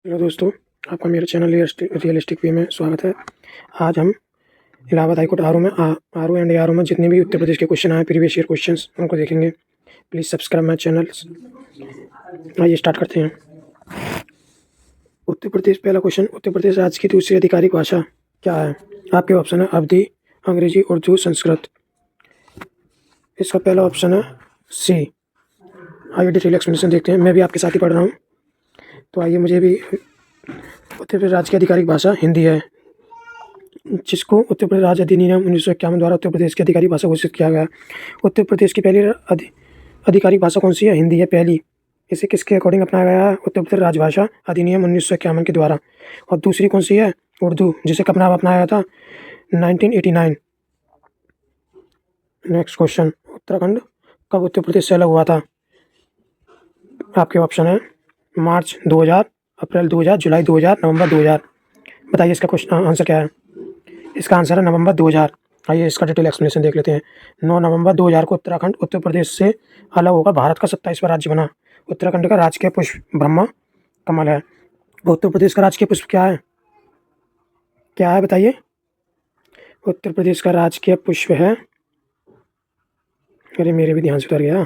Hello दोस्तों, आपका मेरे चैनल रियलिस्टिक वे में स्वागत है। आज हम Allahabad high court R O and R O में जितने भी उत्तर प्रदेश के क्वेश्चन आए प्रीवियस ईयर क्वेश्चंस उनको देखेंगे। Please subscribe my channel. आइए स्टार्ट करते हैं। उत्तर प्रदेश, पहला क्वेश्चन, उत्तर प्रदेश राज्य की दूसरी आधिकारिक भाषा क्या है? आपके ऑप्शन है अवधी, अंग्रेजी, उर्दू, संस्कृत। इसका पहला ऑप्शन है सी। आइए डिटेल एक्सप्लेनेशन देखते हैं। मैं भी आपके साथ ही पढ़ रहा हूँ, तो आइए। मुझे भी उत्तर प्रदेश राज्य की आधिकारिक भाषा हिंदी है, जिसको उत्तर प्रदेश राज्य अधिनियम 1951 द्वारा उत्तर प्रदेश की आधिकारिक भाषा घोषित किया गया। उत्तर प्रदेश की पहली आधिकारिक भाषा कौन सी है? हिंदी है पहली। इसे किसके अकॉर्डिंग अपनाया गया है? उत्तर प्रदेश राजभाषा अधिनियम 1951 के द्वारा। और दूसरी कौन सी है? उर्दू, जिसे कब अपनाया गया था? 1989। नेक्स्ट क्वेश्चन, उत्तराखंड कब उत्तर प्रदेश से अलग हुआ था? आपके ऑप्शन है मार्च 2000, अप्रैल 2000, जुलाई 2000, नवंबर 2000। बताइए इसका क्वेश्चन आंसर क्या है? इसका आंसर है नवंबर 2000। आइए इसका डिटेल एक्सप्लेनेशन देख लेते हैं। 9 नवंबर 2000 को उत्तराखंड उत्तर प्रदेश से अलग होकर भारत का 27वां राज्य बना। उत्तराखंड का राजकीय पुष्प ब्रह्मा कमल है। उत्तर प्रदेश का राजकीय पुष्प क्या है? क्या है बताइए? उत्तर प्रदेश का राजकीय पुष्प है, अरे मेरे भी ध्यान से उतर गया,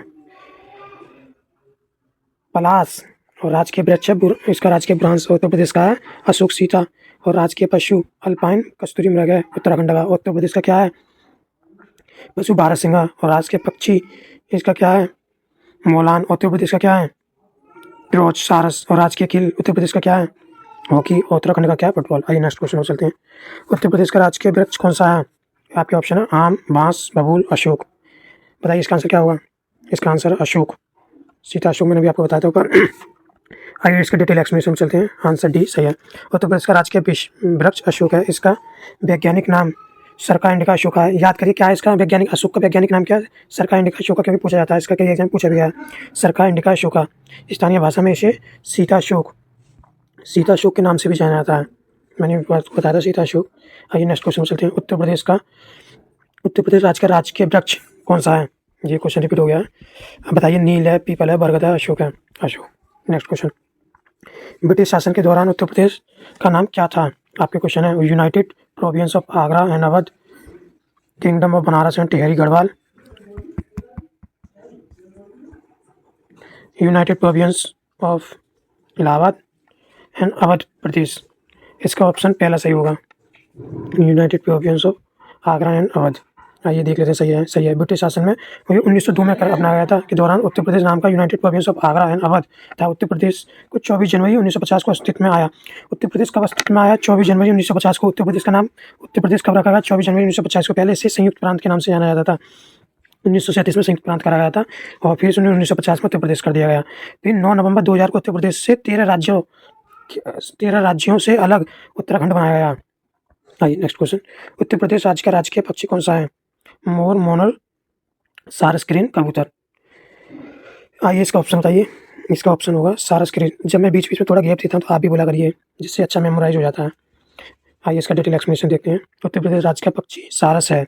पलाश। और राजकीय वृक्ष, इसका राजकीय वृक्ष उत्तर प्रदेश का है अशोक सीता। और राजकीय पशु अल्पाइन कस्तूरी मृग है उत्तराखंड का। उत्तर प्रदेश का क्या है? पशु बारहसिंगा। और राजकीय पक्षी इसका क्या है? मोलान। उत्तर प्रदेश का क्या है? रोज सारस। और राजकीय खेल उत्तर प्रदेश का क्या है? हॉकी। और उत्तराखंड का क्या है? फुटबॉल। आइए नेक्स्ट क्वेश्चन पर चलते हैं। उत्तर प्रदेश का राजकीय वृक्ष कौन सा है? आपके ऑप्शन है आम, बांस, बबूल, अशोक। बताइए इसका आंसर क्या होगा? इसका आंसर अशोक, सीता अशोक। मैंने भी आपको बताया था ऊपर। आइए इसके डिटेल एक्सप्लेनेशन चलते हैं। आंसर डी सही है। उत्तर प्रदेश का राजकीय वृक्ष अशोक है। इसका वैज्ञानिक नाम सरका इंडिका अशोका है। याद करिए क्या है इसका वैज्ञानिक, अशोक का वैज्ञानिक नाम क्या है? सरका इंडिका अशोका, क्योंकि पूछा जाता है इसका, कई एग्जाम पूछा भी गया है। सरका इंडिका अशोका। स्थानीय भाषा में इसे सीता अशोक के नाम से भी जाना जाता है। मैंने बताया था सीता अशोक। आइए नेक्स्ट क्वेश्चन चलते हैं। उत्तर प्रदेश राज्य का राजकीय वृक्ष कौन सा है? ये क्वेश्चन रिपीट हो गया है। अब बताइए नील है, पीपल है, बरगद है, अशोक है? अशोक। नेक्स्ट क्वेश्चन, ब्रिटिश शासन के दौरान उत्तर प्रदेश का नाम क्या था? आपके क्वेश्चन है united province of Agra and Awadh, kingdom of Banaras and Tehri Garhwal, united province of Allahabad and Awadh प्रदेश। इसका ऑप्शन पहला सही होगा, united province of Agra and Awadh. आइए देख लेते हैं। सही है। ब्रिटिश शासन में 1902 में अपनाया गया था के दौरान उत्तर प्रदेश नाम का United province of Agra and Awadh था। उत्तर प्रदेश को 24 जनवरी 1950 को अस्तित्व में आया। उत्तर प्रदेश कब अस्तित्व में आया? 24 जनवरी 1950 को। उत्तर प्रदेश का नाम उत्तर प्रदेश कब रखा गया? 24 जनवरी 1950 को। पहले इसे संयुक्त प्रांत के नाम से जाना जाता था। 1937 में संयुक्त प्रांत करा गया था और फिर 1950 में उत्तर प्रदेश कर दिया गया। फिर 9 नवंबर 2000 को उत्तर प्रदेश से 13 राज्यों से अलग उत्तराखंड बनाया गया। आइए नेक्स्ट क्वेश्चन, उत्तर प्रदेश राज्य का राजकीय पक्षी कौन सा है? मोर, मोनल, सारस, क्रेन, कबूतर। आइए इसका ऑप्शन बताइए। इसका ऑप्शन होगा सारस, क्रेन। जब मैं बीच बीच में थोड़ा गैप देता हूँ तो आप भी बोला करिए, जिससे अच्छा मेमोराइज हो जाता है। आइए इसका डिटेल एक्सप्लेनेशन देखते हैं। उत्तर प्रदेश राज्य का पक्षी सारस है,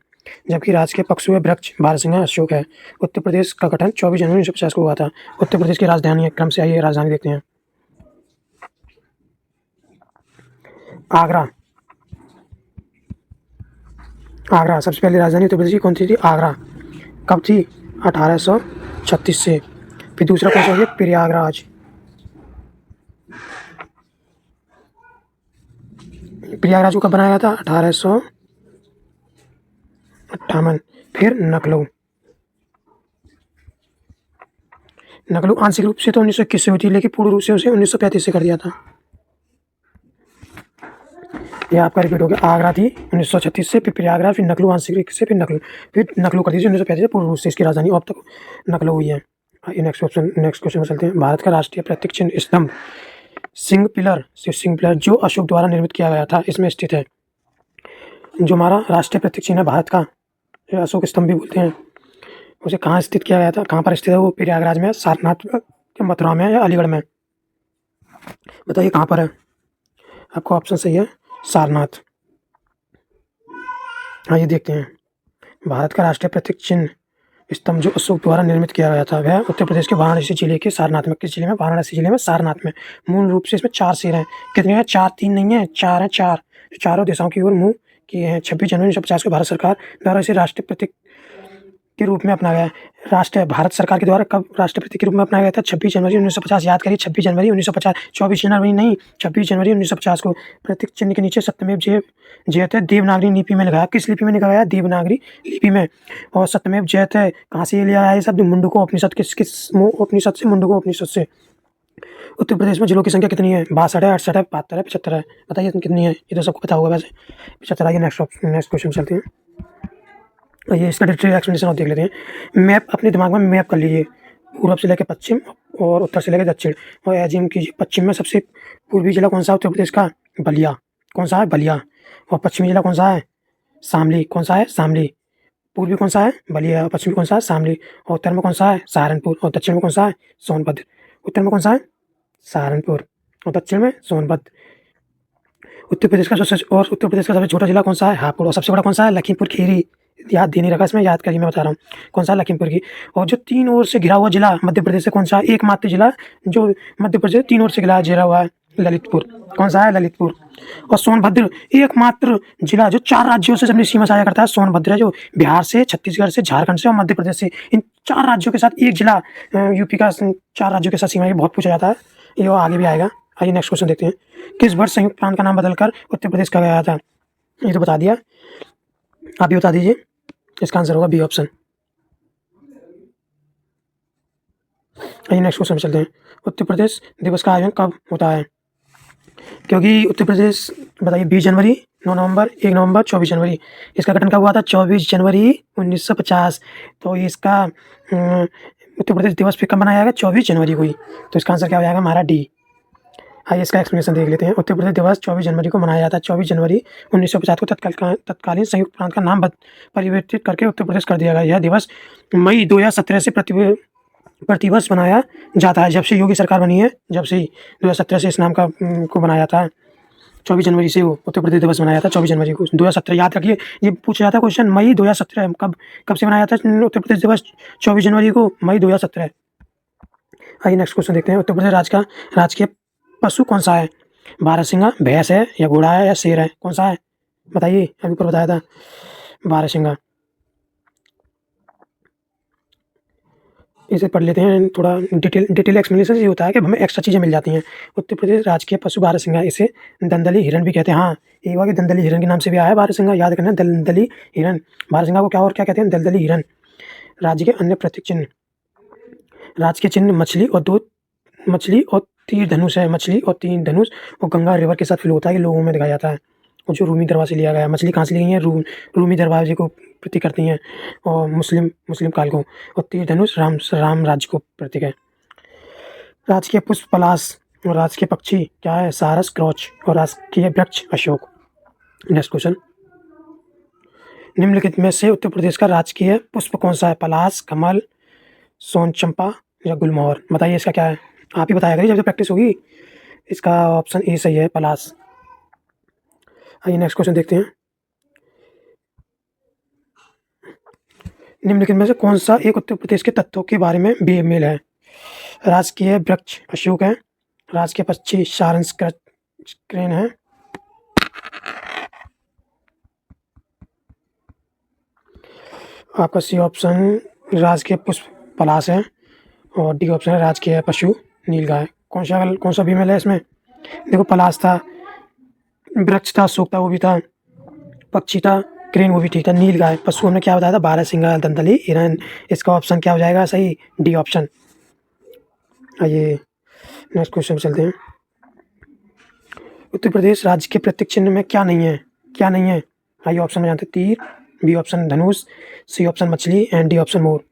जबकि राज्य के पशु वृक्ष बारहसिंगा अशोक है। उत्तर प्रदेश का गठन 24 जनवरी 1950 को हुआ था। उत्तर प्रदेश की राजधानी क्रम से आइए राजधानी देखते हैं। आगरा। सबसे पहली राजधानी उत्तर प्रदेश की कौन सी थी? आगरा। कब थी? 1836 से। फिर दूसरा कौन सा हो गया? प्रयागराज। प्रयागराज को कब बनाया था? 1858। फिर नकलू आंशिक रूप से तो 1921 से हुई थी, लेकिन पूर्ण रूप से उसे 1935 से कर दिया था। यह आपका रिपीट हो गया। आगरा थी 1936 से, फिर प्रयागराज, फिर नकलू आंशिक रूप से, फिर नकलू कर दी 1935 से पूर्ण रूप से। इसकी राजधानी अब तक नकलू हुई है। नेक्स्ट क्वेश्चन में चलते हैं। भारत का राष्ट्रीय प्रतीक चिन्ह स्तंभ सिंह पिलर जो अशोक द्वारा निर्मित किया गया था, इसमें स्थित है। जो हमारा राष्ट्रीय प्रतीक चिन्ह है भारत का, अशोक स्तंभ भी बोलते हैं, उसे कहाँ स्थित किया गया था? कहाँ पर स्थित है वो? प्रयागराज में, सारनाथ, मथुरा में या अलीगढ़ में? बताइए कहाँ पर है? आपका ऑप्शन सही है, सारनाथ। आइए देखते हैं। भारत का राष्ट्रीय प्रतीक चिन्ह स्तंभ जो अशोक द्वारा निर्मित किया गया था वह उत्तर प्रदेश के वाराणसी जिले के सारनाथ में, किस जिले में? वाराणसी जिले में सारनाथ में। मूल रूप से इसमें 4 सिर हैं। कितने हैं? 4, 3 नहीं है, 4 हैं, 4। चारों दिशाओं की ओर मुँह किए हैं। 26 जनवरी 1950 को भारत सरकार द्वारा इसे राष्ट्रीय प्रतीक के रूप में अपनाया गया है। भारत सरकार के द्वारा कब राष्ट्रीय प्रतीक के रूप में अपनाया गया था? 26 जनवरी 1950। याद करिए, 26 जनवरी 1950, 24 जनवरी नहीं, 26 जनवरी 1950 को। प्रतीक चिन्ह के नीचे सत्यमेव जयते देवनागरी लिपि में लगाया। किस लिपि में लगाया? देवनागरी लिपि में। और सत्यमेव जयते कहाँ से लिया है ये शब्द? मुंडको उपनिषद। किस उपनिषद से? मुंडको उपनिषद से। उत्तर प्रदेश में जिलों की संख्या कितनी है? 62 है, 68 है, 72 है, 75 है। बताइए कितनी है? ये तो सबको पता होगा वैसे। 75। आइए नेक्स्ट क्वेश्चन चलते हैं। ये इसका डिटेल एक्सप्लेनेशन और देख लेते हैं। मैप अपने दिमाग में मैप कर लीजिए, पूरब से लेकर पश्चिम और उत्तर से लेकर दक्षिण। और एज्यूम कीजिए पश्चिम में सबसे पूर्वी जिला कौन सा है उत्तर प्रदेश का? बलिया। कौन सा है? बलिया। और पश्चिमी जिला कौन सा है? शामली। कौन सा है? शामली। पूर्वी कौन सा है? बलिया। और पश्चिमी कौन सा है? शामली। और उत्तर में कौन सा है? सहारनपुर। और दक्षिण में कौन सा है? सोनभद्र। उत्तर में कौन सा है? सहारनपुर। और दक्षिण में सोनभद्र। उत्तर प्रदेश का सबसे छोटा जिला कौन सा है? हापुड़। और सबसे बड़ा कौन सा है? लखीमपुर खीरी। याद दे नहीं रखा इसमें, याद करिए, मैं बता रहा हूँ कौन सा? लखीमपुर की। और जो 3 ओर से घिरा हुआ जिला मध्य प्रदेश से कौन सा है? एकमात्र जिला जो मध्य प्रदेश 3 ओर से घिरा हुआ है, ललितपुर। कौन सा है? ललितपुर। और सोनभद्र एकमात्र जिला जो 4 राज्यों से अपनी सीमा साझा करता है, सोनभद्र है, जो बिहार से, छत्तीसगढ़ से, झारखंड से और मध्य प्रदेश से, इन 4 राज्यों के साथ एक जिला यूपी का 4 राज्यों के साथ सीमा। ये बहुत पूछा जाता है, ये आगे भी आएगा। आइए नेक्स्ट क्वेश्चन देखते हैं। किस वर्ष संयुक्त प्रांत का नाम बदलकर उत्तर प्रदेश कहा गया था? ये तो बता दिया, आप भी बता दीजिए। इसका आंसर होगा बी ऑप्शन। आइए नेक्स्ट क्वेश्चन में चलते हैं। उत्तर प्रदेश दिवस का आयोजन कब होता है? क्योंकि उत्तर प्रदेश, बताइए, 20 जनवरी, 9 नवंबर, 1 नवंबर, 24 जनवरी। इसका गठन कब हुआ था? 24 जनवरी 1950। तो इसका उत्तर प्रदेश दिवस फिर कब मनाया जाएगा? 24 जनवरी को ही। तो इसका आंसर क्या हो जाएगा हमारा? डी। आइए इसका एक्सप्लेनेशन देख लेते हैं। उत्तर प्रदेश दिवस 24 जनवरी को मनाया जाता है। 24 जनवरी 1950 को तत्कालीन संयुक्त प्रांत का नाम परिवर्तित करके उत्तर प्रदेश कर दिया गया। यह दिवस मई 2017 से प्रतिवर्ष मनाया जाता है। जब से योगी सरकार बनी है, जब से 2017 से इस नाम को बनाया जाता है। 24 जनवरी से वो उत्तर प्रदेश दिवस मनाया जाता है। 24 जनवरी को 2017, याद रखिए, ये पूछा जाता है क्वेश्चन। मई 2017 कब से मनाया जाता है उत्तर प्रदेश दिवस? 24 जनवरी को, मई 2017। आइए नेक्स्ट क्वेश्चन देखते हैं। उत्तर प्रदेश राजकीय पशु कौन सा है? बारहसिंगा, भैंस है, या घोड़ा है, या शेर है? कौन सा है? बताइए, अभी ऊपर बताया था बारहसिंगा। इसे पढ़ लेते हैं थोड़ा। डिटेल एक्सप्लेनेशन ये होता है कि हमें एक्स्ट्रा चीज़ें मिल जाती हैं। उत्तर प्रदेश राजकीय पशु बारहसिंगा। इसे दंदली हिरन भी कहते हैं। हाँ, एक बार दंदली हिरन के नाम से भी आया है बारहसिंगा, याद रखना, दंदली हिरन। बारहसिंगा को क्या कहते हैं? दलदली हिरन। राज्य के अन्य प्रतीक चिन्ह। राज्य के चिन्ह मछली और तीर धनुष है। मछली और तीर धनुष, और गंगा रिवर के साथ फ्लो होता है, ये लोगों में दिखाया जाता है। और जो रूमी दरबार से लिया गया है। मछली कहाँ से ली गई है? रूमी दरवाजे को प्रतीक करती हैं, और मुस्लिम काल को। और तीर धनुष राम राज्य को प्रतीक है। राजकीय पुष्प पलाश, और राजकीय पक्षी क्या है? सारस, क्रॉच। और राजकीय वृक्ष अशोक। Next question. निम्नलिखित में से उत्तर प्रदेश का राजकीय पुष्प कौन सा है? पलाश, कमल, सोनचंपा या गुलमोहर? बताइए इसका क्या है? आप ही बताया करिए जब प्रैक्टिस होगी। इसका ऑप्शन ए सही है, पलाश। आइए नेक्स्ट क्वेश्चन देखते हैं। निम्नलिखित में से कौन सा एक उत्तर प्रदेश के तत्वों के बारे में बेमेल है? राजकीय वृक्ष अशोक है, राजकीय पक्षी सारस क्रेन है, आपका सी ऑप्शन राजकीय पुष्प पलाश है, और डी ऑप्शन है राजकीय पशु नीलगाय। कौन सा फीमेल है इसमें? देखो, पलाश था, वृक्ष था, अशोक था, वो भी था, पक्षी था, क्रेन वो भी ठीक था, नीलगाय। पशु हमने क्या बताया था? बारहसिंगा, दंदली हिरन। इसका ऑप्शन क्या हो जाएगा सही? D option. आइए नेक्स्ट क्वेश्चन चलते हैं। उत्तर प्रदेश राज्य के प्रतीक चिन्ह में क्या नहीं है? आइए ऑप्शन में जानते हैं। तीर, बी ऑप्शन धनुष, सी ऑप्शन मछली, एंड डी ऑप्शन मोर।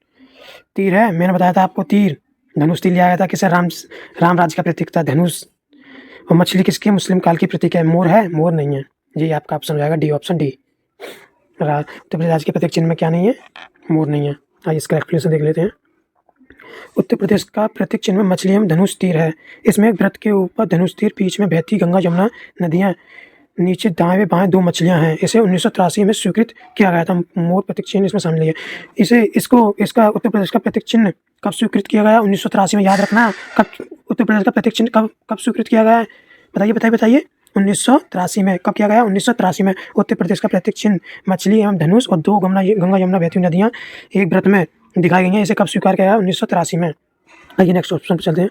तीर है, मैंने बताया था आपको, तीर धनुष तीर लिया गया था, किसे? राम राज्य का प्रतीक था धनुष। और मछली किसके? मुस्लिम काल की प्रतीक है। मोर है? मोर नहीं है। ये आपका ऑप्शन हो जाएगा D option, D. Uttar Pradesh राज्य के प्रतीक चिन्ह में क्या नहीं है? मोर नहीं है। आइए इसका एक्सप्लेनेशन देख लेते हैं। उत्तर प्रदेश का प्रतीक चिन्ह में मछली एवं धनुष तीर है। इसमें एक वृत्त के ऊपर धनुष तीर, बीच में बहती गंगा जमुना नदियाँ नीचे दाएं बाएं दो मछलियां हैं। इसे 1983 में स्वीकृत किया गया था। मोर प्रतीक चिन्ह इसमें शामिल है। इसका उत्तर प्रदेश का प्रतीक चिन्ह कब स्वीकृत किया गया? 1983 में। याद रखना कब उत्तर प्रदेश का प्रतीक चिन्ह कब स्वीकृत किया गया है? बताइए। 1983 में। कब किया गया? 1983 में। उत्तर प्रदेश का प्रतीक चिन्ह मछली एवं धनुष और दो गंगा यमुना बहती हुई नदियां एक व्रत में दिखाई गई हैं। इसे कब स्वीकार किया गया? 1983 में। आइए नेक्स्ट ऑप्शन पर चलते हैं।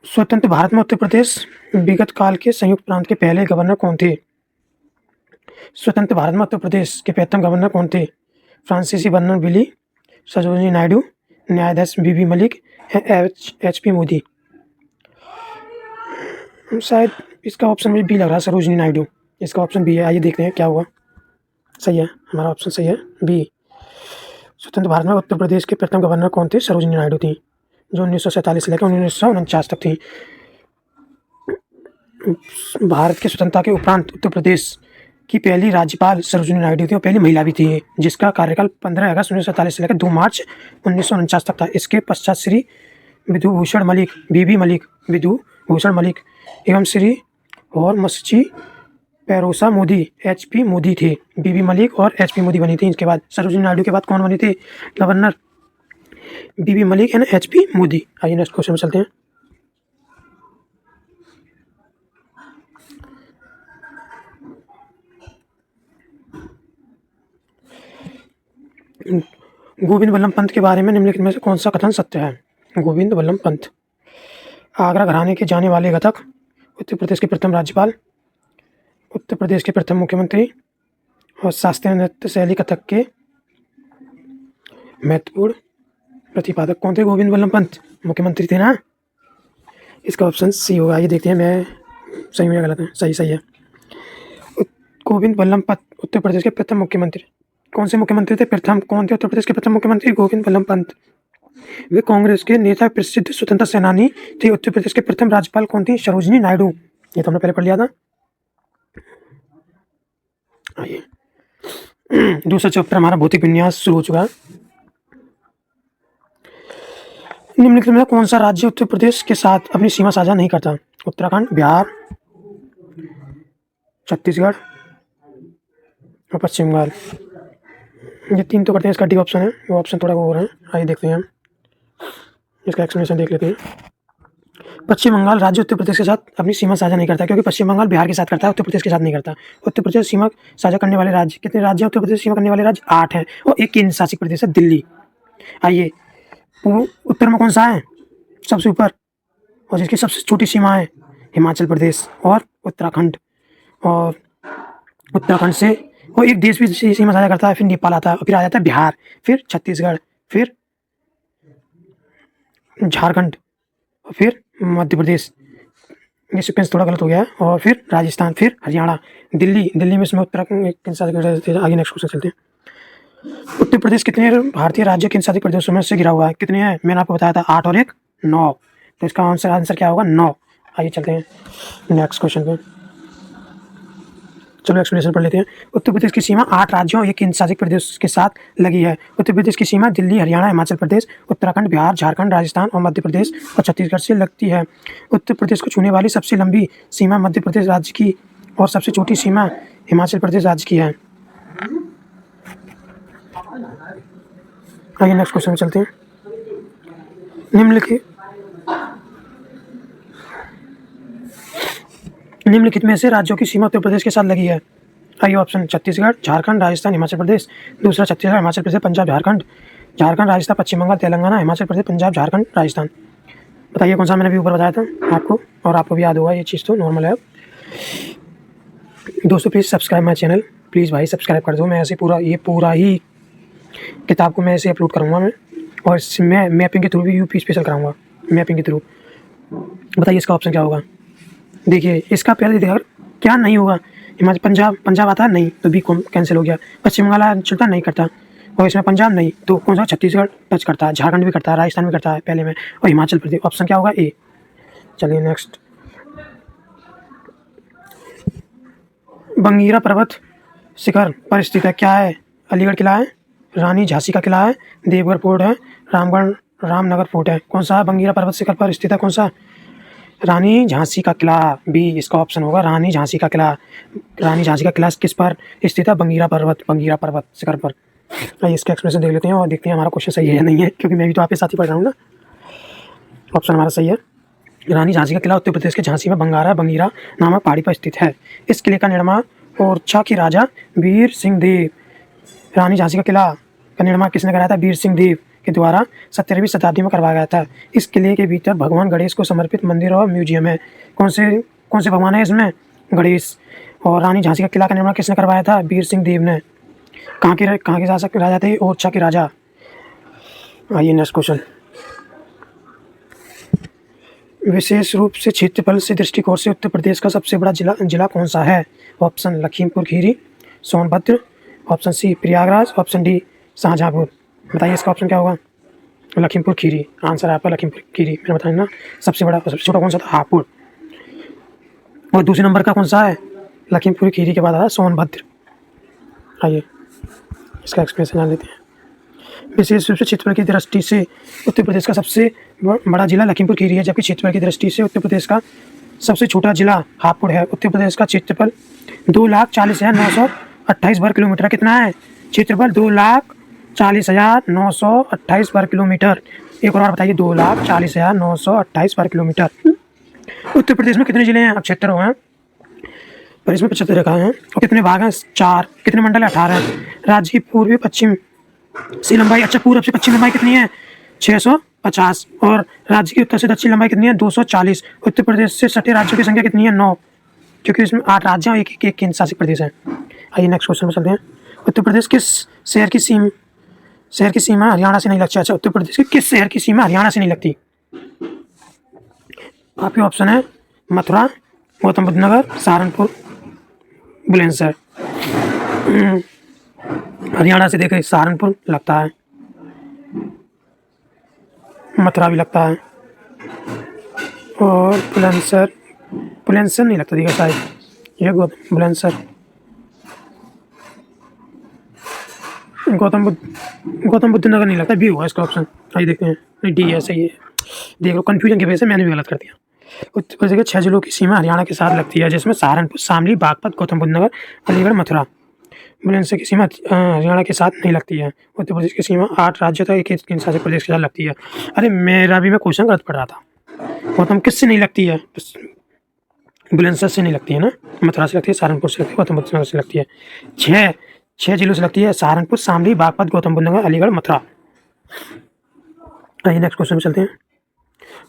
स्वतंत्र भारत में उत्तर प्रदेश विगत काल के संयुक्त प्रांत के पहले गवर्नर कौन थे? स्वतंत्र भारत में उत्तर प्रदेश के प्रथम गवर्नर कौन थे? फ्रांसीसी वर्नन विली, सरोजिनी नायडू, न्यायाधीश बीबी मलिक, एचपी मोदी। शायद इसका ऑप्शन मुझे बी लग रहा है, सरोजिनी नायडू। इसका ऑप्शन बी है। आइए देखते हैं क्या हुआ। सही है, हमारा ऑप्शन सही है, बी। स्वतंत्र भारत में उत्तर प्रदेश के प्रथम गवर्नर कौन थे? सरोजिनी नायडू थी, जो 1947 से लेकर 1949 तक थी। भारत की स्वतंत्रता के उपरांत उत्तर प्रदेश की पहली राज्यपाल सरोजिनी नायडू थी और पहली महिला भी थी, जिसका कार्यकाल 15 अगस्त 1947 से लेकर 2 मार्च 1949 तक था। इसके पश्चात श्री विधुभूषण मलिक, बीबी मलिक, विधुभूषण मलिक एवं श्री और मस्ची पेरोसा मोदी, एचपी मोदी थे। बीबी मलिक और एचपी मोदी बनी थी। इसके बाद सरोजिनी नायडू के बाद कौन बने थे governor? BB Malik and HP Modi. आइए नेक्स्ट क्वेश्चन में चलते हैं। गोविंद वल्लभ पंत के बारे में निम्नलिखित में से कौन सा कथन सत्य है? गोविंद वल्लभ पंत आगरा घराने के जाने वाले कथक, उत्तर प्रदेश के प्रथम राज्यपाल, उत्तर प्रदेश के प्रथम मुख्यमंत्री और शास्त्रीय नृत्य शैली कथक के महत्वपूर्ण प्रतिपादक कौन थे? गोविंद वल्लभ पंत मुख्यमंत्री थे ना। इसका ऑप्शन सी होगा। ये देखते हैं मैं सही में या गलत है। सही है। गोविंद वल्लभ पंत उत्तर प्रदेश के प्रथम मुख्यमंत्री। कौन से मुख्यमंत्री थे? प्रथम कौन थे उत्तर प्रदेश के प्रथम मुख्यमंत्री? गोविंद वल्लभ पंत। वे कांग्रेस के नेता, प्रसिद्ध स्वतंत्रता सेनानी थे। उत्तर प्रदेश के प्रथम राज्यपाल कौन थी? सरोजिनी नायडू। ये तो हमने पहले पढ़ लिया था। आइए दूसरा चैप्टर हमारा भौतिक विन्यास शुरू हो चुका है। निम्नलिखित में कौन सा राज्य उत्तर प्रदेश के साथ अपनी सीमा साझा नहीं करता? उत्तराखंड, बिहार, छत्तीसगढ़ और पश्चिम बंगाल। ये तीन तो करते हैं। इसका डी ऑप्शन है, वो ऑप्शन थोड़ा वो हो रहा है। आइए देखते हैं हम इसका एक्सप्लेनेशन देख लेते हैं। पश्चिम बंगाल राज्य उत्तर प्रदेश के साथ अपनी सीमा साझा नहीं करता, क्योंकि पश्चिम बंगाल बिहार के साथ करता है, उत्तर प्रदेश के साथ नहीं करता। उत्तर प्रदेश सीमा साझा करने वाले राज्य कितने राज्य? उत्तर प्रदेश सीमा करने वाले राज्य 8 हैं और एक केंद्र शासित प्रदेश है दिल्ली। आइए उत्तर में कौन सा है सबसे ऊपर और जिसकी सबसे छोटी सीमा है? हिमाचल प्रदेश और उत्तराखंड। और उत्तराखंड से वो एक देश भी सीमा साझा करता है, फिर नेपाल आता है, फिर आ जाता है बिहार, फिर छत्तीसगढ़, फिर झारखंड और फिर मध्य प्रदेश। ये सीक्वेंस थोड़ा गलत हो गया है। और फिर राजस्थान, फिर हरियाणा, दिल्ली में इसमें उत्तराखंड केंद्र शासित प्रदेश। आगे नेक्स्ट क्वेश्चन चलते हैं। उत्तर प्रदेश कितने भारतीय राज्य केंद्र शासित प्रदेशों में से घिरा हुआ है? कितने हैं? मैंने आपको बताया था 8 और 1 9। तो इसका आंसर क्या होगा? 9। आइए चलते हैं नेक्स्ट क्वेश्चन पे। चलो एक्सप्लेनेशन पढ़ लेते हैं। उत्तर प्रदेश की सीमा 8 राज्यों और एक केंद्र शासित प्रदेश के साथ लगी है। उत्तर प्रदेश की सीमा दिल्ली, हरियाणा, हिमाचल प्रदेश, उत्तराखंड, बिहार, झारखंड, राजस्थान और मध्य प्रदेश और छत्तीसगढ़ से लगती है। उत्तर प्रदेश को छूने वाली सबसे लंबी सीमा मध्य प्रदेश राज्य की और सबसे छोटी सीमा हिमाचल प्रदेश राज्य की है। आइए नेक्स्ट क्वेश्चन में चलते हैं। निम्नलिखित में से राज्यों की सीमा उत्तर प्रदेश के साथ लगी है। आइए ऑप्शन छत्तीसगढ़, झारखंड, राजस्थान, हिमाचल प्रदेश। दूसरा छत्तीसगढ़, हिमाचल प्रदेश, पंजाब, झारखंड, राजस्थान, पश्चिम बंगाल, तेलंगाना, हिमाचल प्रदेश, पंजाब, झारखंड, राजस्थान। बताइए कौन सा? मैंने भी ऊपर बताया था आपको और आपको भी याद होगा, ये चीज़ तो नॉर्मल है। दोस्तों please subscribe my channel, please भाई सब्सक्राइब कर दो। मैं ऐसे पूरा ही किताब को मैं ऐसे अपलोड करूँगा मैं, और मैं मैपिंग के थ्रू भी यूपी स्पेशल कराऊँगा, मैपिंग के थ्रू। बताइए इसका ऑप्शन क्या होगा? देखिए इसका पहले देखा क्या नहीं होगा। हिमाचल, पंजाब आता है नहीं, तो बी कैंसिल हो गया। पश्चिम बंगाल चलता नहीं करता, और इसमें पंजाब नहीं, तो कौन सा? छत्तीसगढ़ टच करता है, झारखंड भी करता है, राजस्थान भी करता है पहले में, और हिमाचल प्रदेश। ऑप्शन क्या होगा? ए। चलिए नेक्स्ट। बंगीरा पर्वत शिखर पर स्थित है, क्या है? अलीगढ़ किला है, रानी झांसी का किला है, देवगढ़ फोर्ट है, रामनगर फोर्ट है। कौन सा है? बंगीरा पर्वत शिखर पर स्थित है कौन सा? रानी झांसी का किला, बी इसका ऑप्शन होगा रानी झांसी का किला। रानी झांसी का किला किस पर स्थित है? बंगीरा पर्वत शिखर पर। आइए इसका एक्सप्लेनेशन देख लेते हैं और देखते हैं हमारा क्वेश्चन सही है या नहीं है, क्योंकि मैं भी तो आपके साथ ही पढ़ रहा हूँ ना। ऑप्शन हमारा सही है। रानी झांसी का किला उत्तर प्रदेश के झांसी में बंगीरा नामक पहाड़ी पर स्थित है। इस किले का निर्माण ओरछा के राजा वीर सिंह देव। रानी झांसी का किला का निर्माण किसने कराया था? वीर सिंह देव के द्वारा 17वीं शताब्दी में करवाया गया था। इस किले के भीतर भगवान गणेश को समर्पित मंदिर और म्यूजियम है। कौन से भगवान है इसमें? गणेश। और रानी झांसी का किला का निर्माण किसने करवाया था? वीर सिंह देव ने। कहाँ के शासक राजा थे? ओरछा के राजा। आइए नेक्स्ट क्वेश्चन। विशेष रूप से क्षेत्रफल से दृष्टिकोण से उत्तर प्रदेश का सबसे बड़ा जिला कौन सा है? Option Lakhimpur Kheri, Sonbhadra, option C Prayagraj, option D Shahjahanpur. बताइए इसका ऑप्शन क्या होगा? लखीमपुर खीरी आंसर है आपका, लखीमपुर खीरी। मैंने बताया ना, सबसे बड़ा सबसे छोटा कौन सा था? हापुड़। और दूसरे नंबर का कौन सा है? लखीमपुर खीरी के बाद आया सोनभद्र। आइए इसका एक्सप्लेनेशन जान लेते हैं। विशेष रूप से क्षेत्रफल की दृष्टि से उत्तर प्रदेश का सबसे बड़ा जिला लखीमपुर खीरी है, जबकि क्षेत्रफल की दृष्टि से उत्तर प्रदेश का सबसे छोटा जिला हापुड़ है। उत्तर प्रदेश का क्षेत्रफल 2,40,928 वर्ग किलोमीटर। कितना है क्षेत्रफल? 2,40,928 वर्ग किलोमीटर। एक और बताइए, 2,40,928 वर्ग किलोमीटर। उत्तर प्रदेश में कितने जिले हैं? अब 76 हैं, पर इसमें 75 रखा है। और कितने भाग हैं? 4। कितने मंडल? 18। राज्य की पूर्वी पश्चिम से लंबाई, अच्छा पूर्व से पश्चिम लंबाई कितनी है? 650। और राज्य की उत्तर से दक्षिण लंबाई कितनी है? 240। उत्तर प्रदेश से सटे राज्यों की संख्या कितनी है? 9, क्योंकि इसमें 8 राज्य और एक केंद्र शासित प्रदेश है। आइए नेक्स्ट क्वेश्चन में चलते हैं। उत्तर प्रदेश किस शहर की सीमा हरियाणा से नहीं लगती? अच्छा, उत्तर प्रदेश के किस शहर की सीमा हरियाणा से नहीं लगती? आपके ऑप्शन है मथुरा, गौतम बुद्ध नगर, सहारनपुर, बुलंदशहर। हरियाणा से देखें सहारनपुर लगता है, मथुरा भी लगता है, और बुलंदशहर नहीं लगता दिखा शायद, ये बुलंदशहर। गौतम बुद्ध नगर नहीं लगता, बी होगा इसका ऑप्शन। आइए देखते हैं, नहीं डी है, सही है। देख लो कन्फ्यूजन की वजह से मैंने भी गलत कर दिया। उत्तर प्रदेश के 6 जिलों की सीमा हरियाणा के साथ लगती है, जिसमें सहारनपुर, शामली, बागपत, गौतम बुद्ध नगर, अलीगढ़, मथुरा। बुलंदशहर की सीमा हरियाणा के साथ नहीं लगती है। उत्तर प्रदेश की सीमा 8 राज्यों तक एक केंद्र शासित प्रदेश के साथ लगती है। अरे मेरा भी मैं क्वेश्चन गलत पढ़ रहा था। गौतम किससे नहीं लगती है? बुलंदशहर से नहीं लगती है ना, मथुरा से लगती है, सहारनपुर से लगती है, गौतम बुद्ध नगर से लगती है। 6 जिलों से लगती है, सहारनपुर, शामली, बागपत, गौतम बुद्ध नगर, अलीगढ़, मथुरा। आइए नेक्स्ट क्वेश्चन में चलते हैं।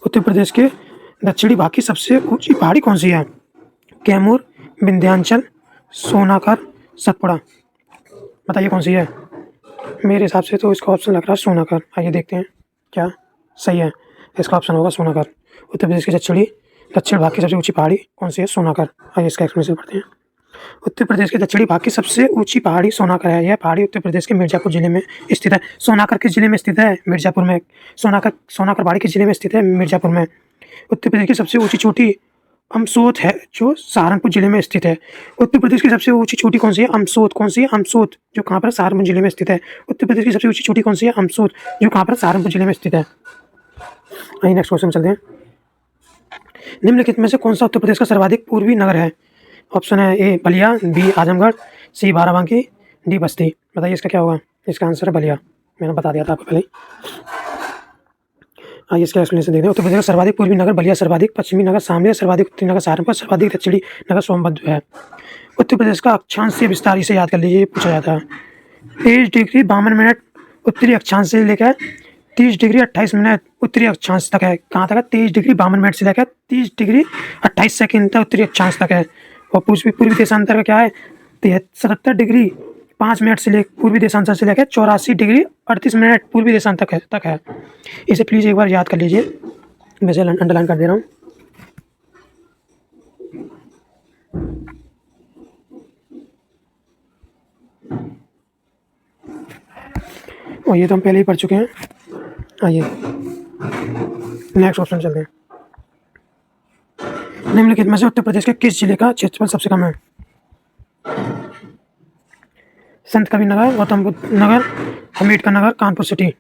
उत्तर प्रदेश के दक्षिणी भाग की सबसे ऊंची पहाड़ी कौन सी है? कैमूर, विंध्याचल, सोनाकर, सतपुड़ा। बताइए कौन सी है? मेरे हिसाब से तो इसका ऑप्शन लग रहा है सोनाकर। आइए देखते हैं क्या सही है। इसका ऑप्शन होगा सोनाकर। उत्तर प्रदेश की दक्षिण भाग की सबसे ऊंची पहाड़ी कौन सी है? सोनाकर। आइए इसका एक्सप्लेनेशन पढ़ते हैं। उत्तर प्रदेश के दक्षिणी भाग की सबसे ऊंची पहाड़ी सोनाकर है। यह पहाड़ी उत्तर प्रदेश के मिर्जापुर जिले में स्थित है। सोनाकर किस जिले में स्थित है? मिर्जापुर में। सोनाकर पहाड़ी किस जिले में स्थित है? मिर्जापुर में। उत्तर प्रदेश की सबसे ऊंची चोटी अमसोत है, जो सहारनपुर जिले में स्थित है। उत्तर प्रदेश की सबसे ऊंची चोटी कौन सी है? अमसोत। कौन सी है? अमसोत, जो कहाँ पर? सहारनपुर जिले में स्थित है। उत्तर प्रदेश की सबसे ऊंची चोटी कौन सी है? अमसोत, जो कहाँ पर? सहारनपुर जिले में स्थित है। आइए नेक्स्ट क्वेश्चन चलते हैं। निम्नलिखित में से कौन सा उत्तर प्रदेश का सर्वाधिक पूर्वी नगर है? ऑप्शन है ए बलिया, बी आजमगढ़, सी बाराबंकी, डी बस्ती। बताइए इसका क्या होगा? इसका आंसर है बलिया। मैंने बता दिया था आपको पहले। आइए इसका एक्सप्लेनेशन देखते हैं। उत्तर प्रदेश का सर्वाधिक पूर्वी नगर बलिया, सर्वाधिक पश्चिमी नगर शामली, सर्वाधिक उत्तरी नगर सहारनपुर, सर्वाधिक दक्षिणी नगर सोनभद्र है। उत्तर प्रदेश का अक्षांशीय विस्तार इसे याद कर लीजिए, पूछा जाता है। 23 डिग्री 52 मिनट उत्तरी अक्षांश से लेकर 30 डिग्री 28 मिनट उत्तरी अक्षांश तक है। कहाँ तक है? 23 डिग्री 52 मिनट से लेकर 30 डिग्री 28 सेकंड तक उत्तरी अक्षांश तक है। और पूर्वी देशांतर का क्या है? 77 डिग्री 5 मिनट से लेकर पूर्वी देशांतर से लेकर 84 डिग्री 38 मिनट पूर्वी देशांतर तक है। इसे प्लीज़ एक बार याद कर लीजिए, मैं इसे अंडरलाइन कर दे रहा हूँ। और ये तो हम पहले ही पढ़ चुके हैं। आइए नेक्स्ट ऑप्शन चलते हैं। निम्नलिखित में से उत्तर प्रदेश के किस जिले का क्षेत्रफल सबसे कम है? संत कबीर नगर, गौतम बुद्ध नगर, अम्बेडकर नगर, कानपुर सिटी।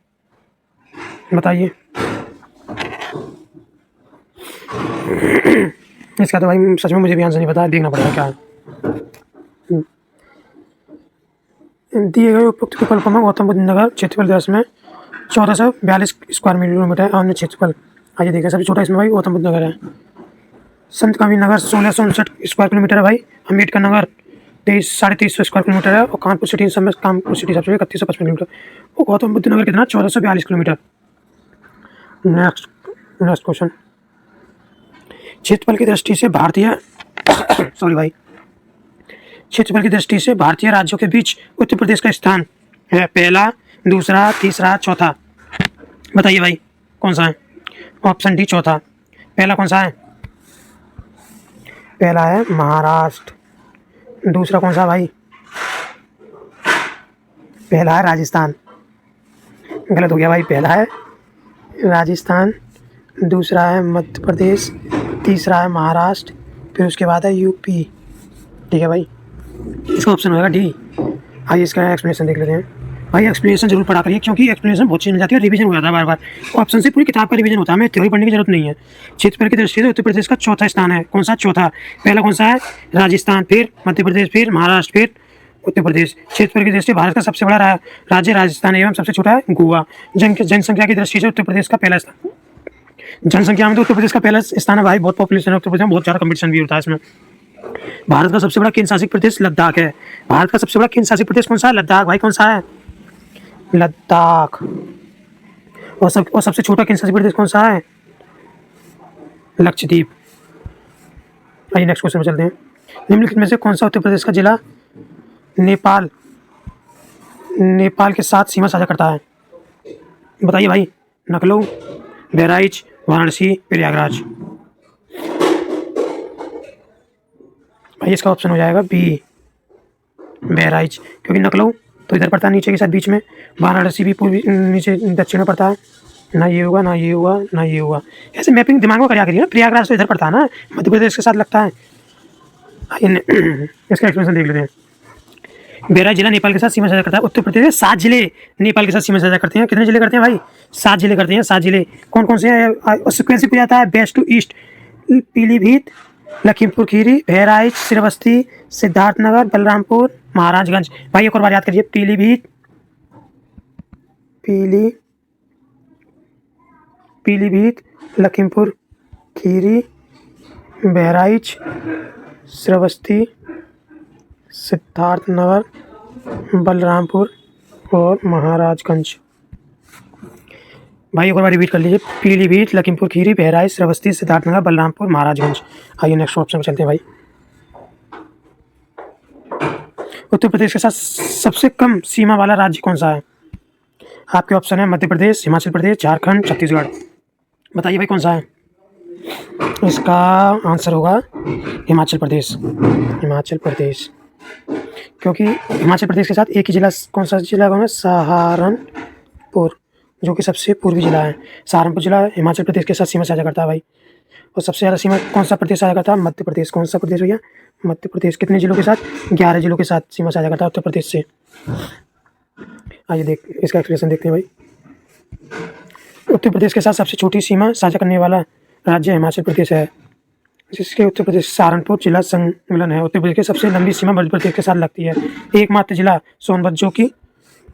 बताइए। इसका तो भाई सच में मुझे भी आंसर नहीं पता, देखना पड़ेगा क्या है। दिए गए उपयुक्त विकल्पों में गौतम बुद्ध नगर क्षेत्रफल देश में 1442 स्क्वायर किलोमीटर अन्य क्षेत्रफल। आइए देखिए, सबसे छोटा इसमें भाई गौतम बुद्ध नगर है। संत कबीर नगर 1659 स्क्वायर किलोमीटर है भाई। अम्बेडकर नगर 2300 स्क्वायर किलोमीटर है। और कानपुर सिटी सब में कानपुर सिटी सबसे 3155 किलोमीटर। और गौतम बुद्ध नगर कितना 1442 किलोमीटर। नेक्स्ट क्वेश्चन, क्षेत्रफल की दृष्टि से भारतीय सॉरी भाई क्षेत्रफल की दृष्टि से भारतीय राज्यों के बीच उत्तर प्रदेश का स्थान है पहला, दूसरा, तीसरा, चौथा। बताइए भाई कौन सा है। ऑप्शन डी चौथा। पहला कौन सा है? पहला है महाराष्ट्र। दूसरा कौन सा भाई? पहला है राजस्थान। गलत हो गया भाई, पहला है राजस्थान, दूसरा है मध्य प्रदेश, तीसरा है महाराष्ट्र, फिर उसके बाद है यूपी। ठीक है भाई, इसका ऑप्शन होगा डी। आइए इसका एक्सप्लेनेशन देख लेते हैं। भाई एक्सप्लेनेशन जरूर पढ़ा करिए, क्योंकि एक्सप्लेनेशन बहुत चीज मिल जाती है और रिवीजन हो जाता है बार बार। ऑप्शन से पूरी किताब का रिवीजन होता है, हमें थ्योरी पढ़ने की जरूरत नहीं है। क्षेत्रफल की दृष्टि से उत्तर प्रदेश का चौथा स्थान है। कौन सा चौथा? पहला कौन सा है? राजस्थान, फिर मध्य प्रदेश, फिर महाराष्ट्र, फिर उत्तर प्रदेश। क्षेत्रफल की दृष्टि से भारत का सबसे बड़ा राज्य राजस्थान एवं सबसे छोटा है गोवा। जनसंख्या की दृष्टि से उत्तर प्रदेश का पहला स्थान, जनसंख्या में तो उत्तर प्रदेश का पहला स्थान है भाई। बहुत पॉपुलेशन है उत्तर प्रदेश में, बहुत ज़्यादा कंपटीशन भी होता है इसमें। भारत का सबसे बड़ा केंद्र शासित प्रदेश लद्दाख है। भारत का सबसे बड़ा केंद्र शासित प्रदेश कौन सा है? लद्दाख भाई। कौन सा है? लद्दाख। और सबसे छोटा केंद्र शासित प्रदेश कौन सा है? लक्षद्वीप। आइए नेक्स्ट क्वेश्चन में चलते हैं। निम्नलिखित में से कौन सा उत्तर प्रदेश का जिला नेपाल के साथ सीमा साझा करता है? बताइए भाई। लखनऊ, बहराइच, वाराणसी, प्रयागराज। भाई इसका ऑप्शन हो जाएगा बी, बहराइच। क्योंकि लखनऊ तो इधर पड़ता है नीचे के साथ बीच में, वाराणसी भी पूर्वी नीचे दक्षिण में पड़ता है। ना ये होगा, ना ये हुआ, ना ये हुआ। ऐसे मैपिंग दिमाग में करिए ना। प्रयागराज तो इधर पड़ता है ना, मध्य प्रदेश के साथ लगता है। इसका एक्सप्लेनेशन देख लेते हैं। बहराइच जिला नेपाल के साथ सीमा साझा करता है। उत्तर प्रदेश के 7 जिले नेपाल के साथ सीमा साझा करते हैं। कितने जिले करते हैं भाई? 7 जिले करते हैं। 7 जिले कौन कौन से हैं? सिक्वेंस पे जाता है west to east. Pilibhit, Lakhimpur Kheri, Bahraich, Shravasti, Siddharthnagar, Balrampur, Maharajganj. भाई एक और बार याद करिए। पीलीभीत, लखीमपुर खीरी, बहराइच, श्रावस्ती, सिद्धार्थनगर, बलरामपुर और महाराजगंज। भाई एक बार रिपीट कर लीजिए। पीलीभीत, लखीमपुर खीरी, बहराइच, श्रावस्ती, सिद्धार्थनगर, बलरामपुर, महाराजगंज। आइए नेक्स्ट ऑप्शन में चलते हैं भाई। उत्तर प्रदेश के साथ सबसे कम सीमा वाला राज्य कौन सा है? आपके ऑप्शन है मध्य प्रदेश, हिमाचल प्रदेश, झारखंड, छत्तीसगढ़। बताइए भाई कौन सा है? इसका आंसर होगा हिमाचल प्रदेश। हिमाचल प्रदेश, क्योंकि हिमाचल प्रदेश के साथ एक ही जिला, कौन सा जिला है? सहारनपुर, जो कि सबसे पूर्वी जिला है। सहारनपुर जिला हिमाचल प्रदेश के साथ सीमा साझा करता है भाई। और सबसे ज़्यादा सीमा कौन सा प्रदेश साझा करता है? मध्य प्रदेश। कौन सा प्रदेश भैया? मध्य प्रदेश। कितने जिलों के साथ? 11 जिलों के साथ सीमा साझा करता है उत्तर प्रदेश से। आइए इसका एक्सप्लेनेशन देखते हैं भाई। उत्तर प्रदेश के साथ सबसे छोटी सीमा साझा करने वाला राज्य हिमाचल प्रदेश है, जिसके उत्तर प्रदेश सहारनपुर जिला संलग्न है। उत्तर प्रदेश की सबसे लंबी सीमा मध्य प्रदेश के साथ लगती है। एकमात्र जिला सोनभद्र, जो कि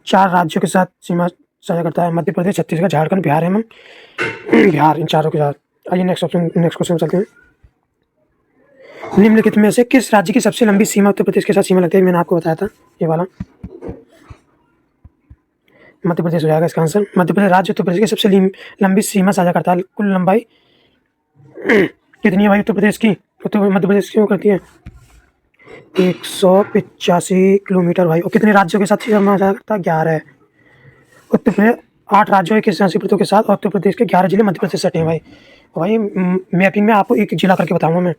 4 राज्यों के साथ सीमा साझा करता है। मध्य प्रदेश, छत्तीसगढ़, झारखंड, बिहार एवं बिहार, इन चारों के साथ। आइए नेक्स्ट क्वेश्चन में चलते हैं। निम्नलिखित में से किस राज्य की सबसे लंबी सीमा उत्तर प्रदेश के साथ सीमा लगती है? मैंने आपको बताया था ये वाला, मध्य प्रदेश हो जाएगा इसका आंसर। मध्य प्रदेश राज्य उत्तर प्रदेश की सबसे लंबी सीमा साझा करता है। कुल लंबाई कितनी है भाई उत्तर प्रदेश की? मध्य प्रदेश क्यों करती है? 185 किलोमीटर भाई। और कितने राज्यों के साथ सीमा साझा करता है? 11। उत्तर प्रदेश 8 राज्यों के शासित प्रदेशों के साथ, और उत्तर प्रदेश के 11 जिले मध्य प्रदेश से सटे हैं भाई। भाई मैपिंग में आपको एक जिला करके बताऊंगा मैं।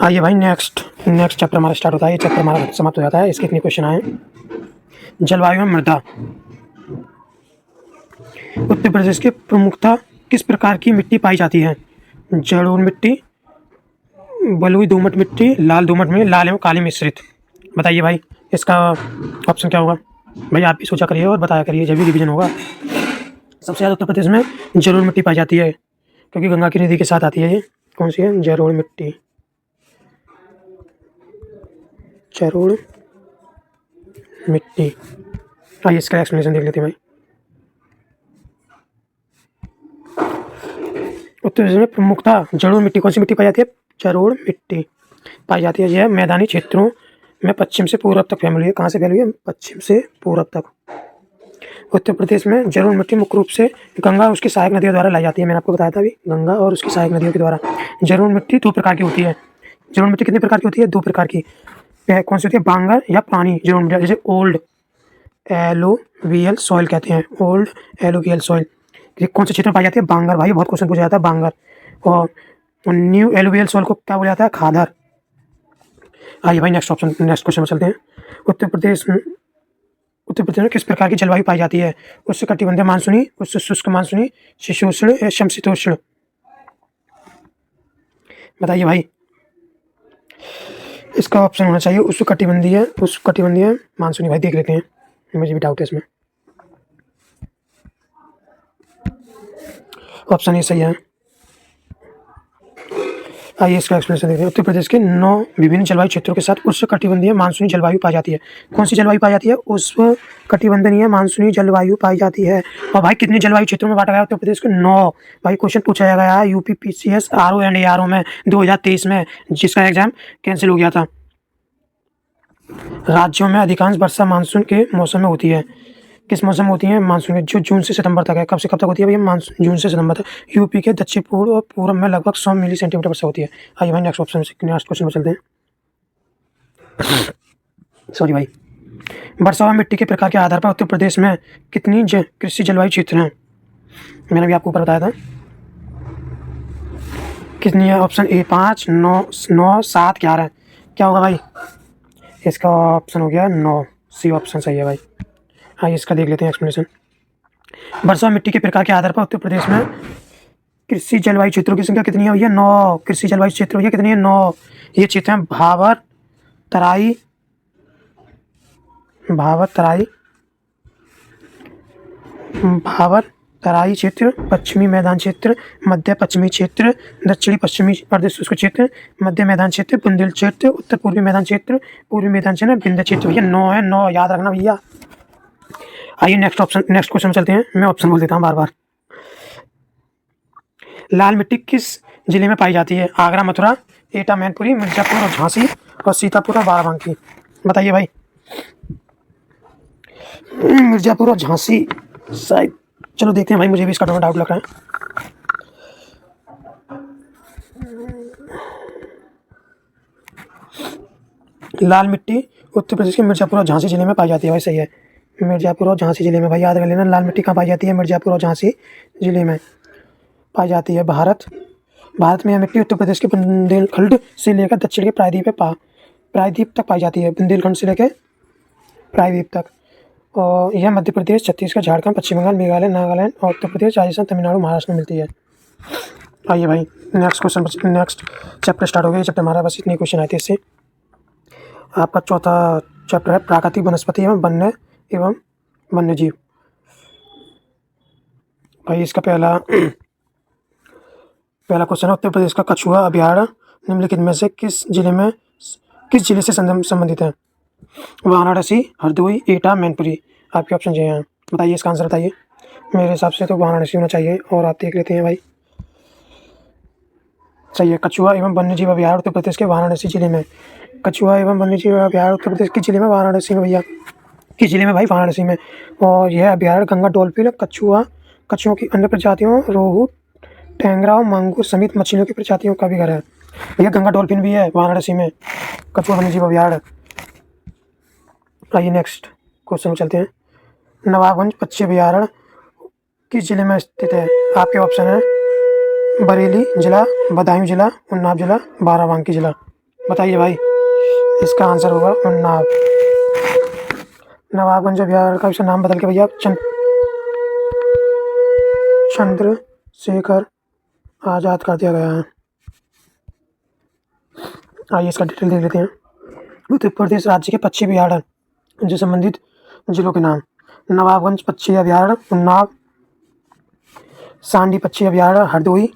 आइए भाई नेक्स्ट चैप्टर हमारा स्टार्ट होता है। ये चैप्टर हमारा समाप्त हो जाता है। इसके इतने क्वेश्चन आए। जलवायु एवं मृदा। उत्तर प्रदेश के प्रमुखता किस प्रकार की मिट्टी पाई जाती है? जलोढ़ मिट्टी, बलुई दोमट मिट्टी, लाल दोमट मिट्टी, लाल एवं काली मिश्रित। बताइए भाई इसका ऑप्शन क्या होगा? भाई आप भी सोचा करिए और बताया करिए, जब भी रिवीजन होगा। सबसे ज़्यादा उत्तर प्रदेश में जलोढ़ मिट्टी पाई जाती है। क्योंकि गंगा की नदी के साथ आती है। ये कौन सी है? जलोढ़ मिट्टी। जलोढ़ मिट्टी। आइए इसका एक्सप्लेनेशन देख लेते हैं भाई। उत्तर प्रदेश में प्रमुखता जलोढ़ मिट्टी, कौन सी मिट्टी पाई जाती है? जलोढ़ मिट्टी पाई जाती है। यह मैदानी क्षेत्रों में पश्चिम से पूर्व तक फैली हुई है। कहाँ से फैली हुई है? पश्चिम से पूर्व तक। उत्तर प्रदेश में जलोढ़ मिट्टी मुख्य रूप से गंगा और उसकी सहायक नदियों द्वारा लाई जाती है। मैंने आपको बताया था अभी, गंगा और उसकी सहायक नदियों के द्वारा। जलोढ़ मिट्टी दो प्रकार की होती है। जलोढ़ मिट्टी कितने प्रकार की होती है? दो प्रकार की। कौन सी होती है? बांगर या पुरानी जलोढ़ मिट्टी, जैसे ओल्ड एलुवियल सॉइल कहते हैं। ओल्ड एलुवियल सॉइल कौन से क्षेत्र में पाई जाती है? बांगर। भाई बहुत क्वेश्चन पूछा जाता है बांगर। और न्यू एलुवियल सॉइल को क्या बोला जाता है? खादर। आइए भाई नेक्स्ट क्वेश्चन में चलते हैं। उत्तर प्रदेश में किस प्रकार की जलवायु पाई जाती है? उष्णकटिबंधीय मानसूनी, उष्ण शुष्क मानसूनी, शीतोष्ण या समशीतोष्ण? बताइए भाई। इसका ऑप्शन होना चाहिए उष्णकटिबंधीय मानसूनी। भाई देख लेते हैं, मुझे भी डाउट है इसमें। ऑप्शन ये सही है। आइए इसका एक्सप्लेनेशन देखते हैं। उत्तर प्रदेश के 9 विभिन्न जलवायु क्षेत्रों के साथ उष्णकटिबंधीय मानसूनी जलवायु पाई जाती है। कौन सी जलवायु पाई जाती है? उष्णकटिबंधीय मानसूनी जलवायु पाई जाती है। और भाई कितने जलवायु क्षेत्रों में बांटा गया उत्तर प्रदेश को? 9। भाई क्वेश्चन पूछा गया है यूपीपीसीएस आरओ एंड एआरओ में 2023 में, जिसका एग्जाम कैंसिल हो गया था। राज्यों में अधिकांश वर्षा मानसून के मौसम में होती है। किस मौसम में होती है? मानसून में, जो जून से सितंबर तक है। कब से कब तक होती है भैया? मानसून जून से सितंबर तक। यूपी के दक्षिण पूर्व और पूर्व में लगभग 100 मिली सेंटीमीटर वर्षा होती है। आइए भाई नेक्स्ट क्वेश्चन में चलते हैं। सॉरी भाई। वर्षा व मिट्टी के प्रकार के आधार पर उत्तर प्रदेश में कितनी कृषि जलवायु क्षेत्र हैं? मैंने भी आपको ऊपर बताया था कितनी है। Option A 5, 9, 7, 11। क्या होगा भाई? इसका ऑप्शन हो गया 9, सी ऑप्शन सही है भाई। आइए इसका देख लेते हैं एक्सप्लेनेशन। वर्षा व मिट्टी के प्रकार के आधार पर उत्तर प्रदेश में कृषि जलवायु क्षेत्रों की संख्या कितनी है भैया? 9 कृषि जलवायु क्षेत्र भैया कितनी है? 9। ये क्षेत्र हैं भाबर, तराई क्षेत्र, पश्चिमी मैदान क्षेत्र, मध्य पश्चिमी क्षेत्र, दक्षिणी पश्चिमी अर्ध शुष्क क्षेत्र, मध्य मैदान क्षेत्र, बुंदेल क्षेत्र, उत्तर पूर्वी मैदान क्षेत्र, पूर्वी मैदान क्षेत्र, विंध्य क्षेत्र। भैया 9 है, 9 याद रखना भैया। आइए नेक्स्ट क्वेश्चन में चलते हैं। मैं ऑप्शन बोल देता हूँ बार बार। लाल मिट्टी किस जिले में पाई जाती है? आगरा, मथुरा, एटा, मैनपुरी, मिर्जापुर और झांसी, और सीतापुर और बाराबंकी। बताइए भाई। मिर्जापुर और झांसी शायद। चलो देखते हैं भाई, मुझे भी इसका डाउट लग रहा है। लाल मिट्टी उत्तर प्रदेश के मिर्जापुर और झांसी जिले में पाई जाती है। भाई सही है, मिर्जापुर और झांसी जिले में। भाई याद कर लेना, लाल मिट्टी कहाँ पाई जाती है? मिर्जापुर और झांसी जिले में पाई जाती है। भारत में यह मिट्टी उत्तर प्रदेश के बुंदेलखंड से लेकर दक्षिण के प्रायद्वीप तक पाई जाती है। बुंदेलखंड से लेकर प्रायद्वीप तक। और यह मध्य प्रदेश, छत्तीसगढ़, झारखंड, पश्चिम बंगाल, मेघालय, नागालैंड और उत्तर प्रदेश, राजस्थान, तमिलनाडु, महाराष्ट्र में मिलती है। आइए भाई नेक्स्ट चैप्टर स्टार्ट हो गया। चैप्टर हमारा बस इतने क्वेश्चन आए थे इससे। आपका चौथा चैप्टर है प्राकृतिक वनस्पति एवं वन्यजीव। भाई इसका पहला क्वेश्चन है, उत्तर प्रदेश का कछुआ अभयारण्य निम्नलिखित में से किस जिले से संबंधित है? वाराणसी, हरदोई, एटा, मैनपुरी। आपके ऑप्शन जो हैं बताइए, इसका आंसर बताइए। मेरे हिसाब से तो वाराणसी होना चाहिए, और आप देख लेते हैं भाई। सही है, कछुआ एवं वन्यजीव अभयारण्य उत्तर प्रदेश के वाराणसी जिले में। कछुआ एवं वन्यजीव अभयारण्य उत्तर प्रदेश के जिले में वाराणसी में भैया, किस जिले में भाई? वाराणसी में। और यह अभयारण्य गंगा डॉल्फिन, कछुओं की अन्य प्रजातियों, रोहू, टेंगरा और मांगूर समेत मछलियों की प्रजातियों का भी घर है। भैया गंगा डॉल्फिन भी है वाराणसी में, कछुआ वन्यजीव अभयारण्य। आइए नेक्स्ट क्वेश्चन में चलते हैं। नवाबगंज पक्षी अभयारण्य किस जिले में स्थित है? आपके ऑप्शन है बरेली जिला, बदायूं जिला, उन्नाव जिला, बाराबंकी जिला। बताइए भाई, इसका आंसर होगा उन्नाव। नवाबगंज अभयारण्य का इसे नाम बदल के भैया चंद्रशेखर आजाद कर दिया गया है। आइए इसका डिटेल देख लेते हैं। उत्तर प्रदेश राज्य के पक्षी अभयारण्य जो संबंधित जिलों के नाम: नवाबगंज पक्षी अभयारण्य, उन्नाव, सांडी पक्षी अभयारण्य, हरदोई,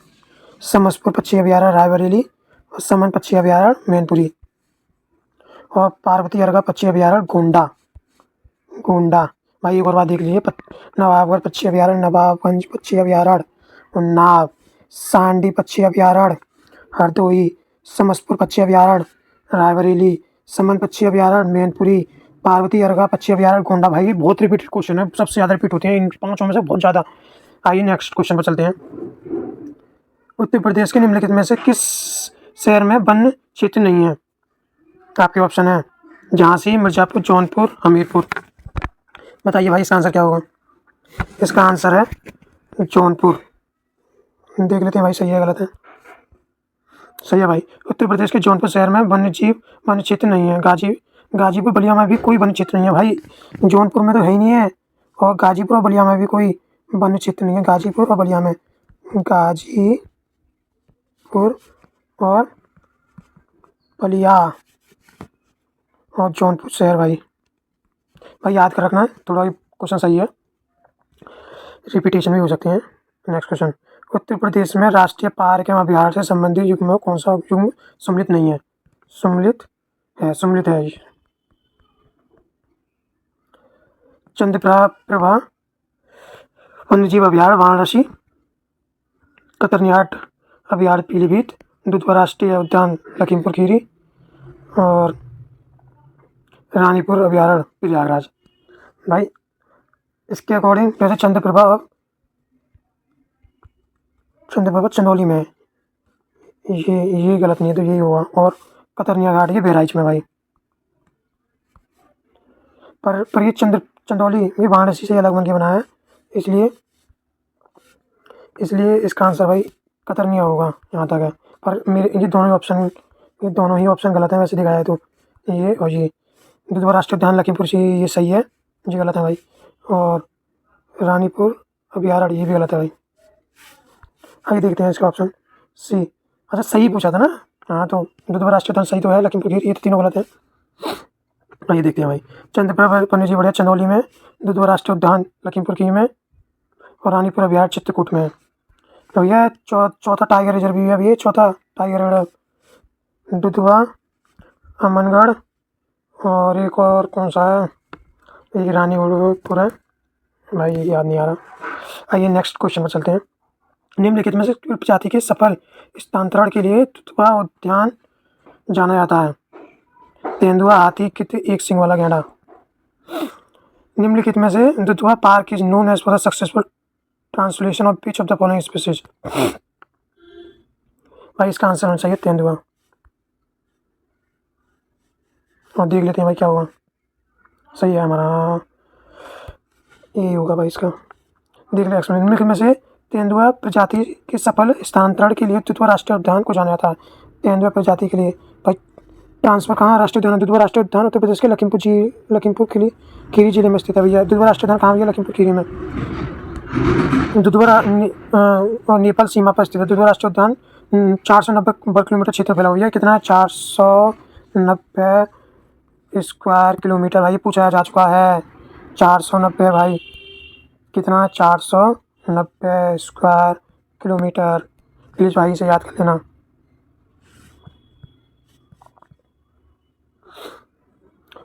समसपुर पक्षी अभयारण्य रायबरेली और समन पक्षी अभयारण्य मैनपुरी और पार्वती अर्गा पक्षी अभयारण्य गोंडा। गोंडा भाई एक और बात देख लीजिए, नवाबगढ़ पक्षी अभयारण्य, नवाबगंज पक्षी अभयारण्य, उन्नाव, सांडी पक्षी अभयारण्य, हरदोई, समसपुर पक्षी अभयारण्य, रायबरेली, समन पक्षी अभयारण्य मैनपुरी, पार्वती अर्गा पक्षी अभयारण्य गोंडा। भाई बहुत रिपीटेड क्वेश्चन है, सबसे ज़्यादा रिपीट होते हैं इन पांचों में से, बहुत ज़्यादा। आइए नेक्स्ट क्वेश्चन पर चलते हैं। उत्तर प्रदेश के निम्नलिखित में से किस शहर में वन क्षेत्र नहीं है? आपके ऑप्शन है झांसी, मिर्जापुर, जौनपुर, हमीरपुर। बताइए भाई इसका आंसर क्या होगा? इसका आंसर है जौनपुर। देख लेते हैं भाई सही है गलत है। सही है भाई। उत्तर प्रदेश के जौनपुर शहर में वन क्षेत्र नहीं है। गाजीपुर बलिया में भी कोई वन क्षेत्र नहीं है भाई। जौनपुर में तो है ही नहीं है, और गाजीपुर और बलिया में भी कोई वन क्षेत्र नहीं है। गाजीपुर और बलिया में, गाजीपुर और बलिया और जौनपुर शहर। भाई याद कर रखना है, थोड़ा क्वेश्चन सही है, रिपीटेशन भी हो सकते हैं। नेक्स्ट क्वेश्चन, उत्तर प्रदेश में राष्ट्रीय पार्क एवं अभयारण्य से संबंधित युग्म में कौन सा युग्म सम्मिलित नहीं है? सम्मिलित है। चंद्रप्रभा वन्यजीव अभयारण्य वाराणसी, कतरनियाट अभयारण्य पीलीभीत, दुधवा राष्ट्रीय उद्यान लखीमपुर खीरी और रानीपुर अभयारण्य प्रयागराज। भाई इसके अकॉर्डिंग वैसे चंद्रप्रभा चंदौली में है, ये गलत नहीं है, तो यही होगा। और कतरनिया घाट ये बहराइच में भाई। पर ये चंदौली ये वाराणसी से अलग बन के बना है, इसलिए इसका आंसर भाई कतरनिया होगा, यहाँ तक है। पर मेरे ये दोनों ही ऑप्शन गलत है वैसे दिखाया है तो। ये और ये दुधवा राष्ट्रीय उद्यान लखीमपुर से ये सही है, ये गलत है भाई। और रानीपुर अभयारण्य ये भी गलत है भाई। आगे देखते हैं इसका ऑप्शन सी। अच्छा सही पूछा था ना? हाँ, तो दुधवा राष्ट्रीय उद्यान सही तो है, लखीमपुर खीरी ये तो तीनों गलत है। आइए देखते हैं भाई। चंद्रप्रभा वन्यजीव बढ़िया चंदौली में, दुधवा राष्ट्रीय उद्यान लखीमपुर खीरी में और रानीपुर अभयारण्य चित्रकूट में। तो यह चौथा टाइगर रिजर्व भी है। अभी ये चौथा टाइगर रिजर्व दुधवा, अमनगढ़ और एक और कौन सा है, एक रानीपुर है भाई, याद नहीं आ रहा। आइए नेक्स्ट क्वेश्चन पर चलते हैं। निम्नलिखित में से प्रजाति के सफल स्थानांतरण के लिए दुधवा उद्यान जाना जाता है? तेंदुआ, हाथी, कित, एक सिंग वाला गैंडा। निम्नलिखित में से Dudhwa park is known as for the successful translation of which of the following species. भाई इसका आंसर होना चाहिए तेंदुआ। और देख लेते हैं भाई क्या होगा। सही है हमारा, ये होगा भाई इसका। देख लेते हैं। निम्नलिखित में से तेंदुआ प्रजाति के सफल स्थानांतरण के लिए दुधवा राष्ट्रीय उद्यान को जाना जाता है? तेंदुआ प्रजाति के लिए भाई ट्रांसफर कहाँ? राष्ट्रीय उद्यान दुधवा राष्ट्रीय उद्यान उत्तर प्रदेश के लखीमपुर खीरी जिले में स्थित है भैया। दुधवा राष्ट्रीय उद्यान कहाँ भैया? लखीमपुर खीरी में। दुधवा और नेपाल सीमा पर स्थित है। दुधवा राष्ट्रीय उद्यान 490 वर्ग किलोमीटर क्षेत्र फैला हुआ है। कितना है? 490 स्क्वायर किलोमीटर भाई पूछा जा चुका है। 490 भाई, कितना? 490 स्क्वायर किलोमीटर। प्लीज़ भाई इसे याद कर लेना।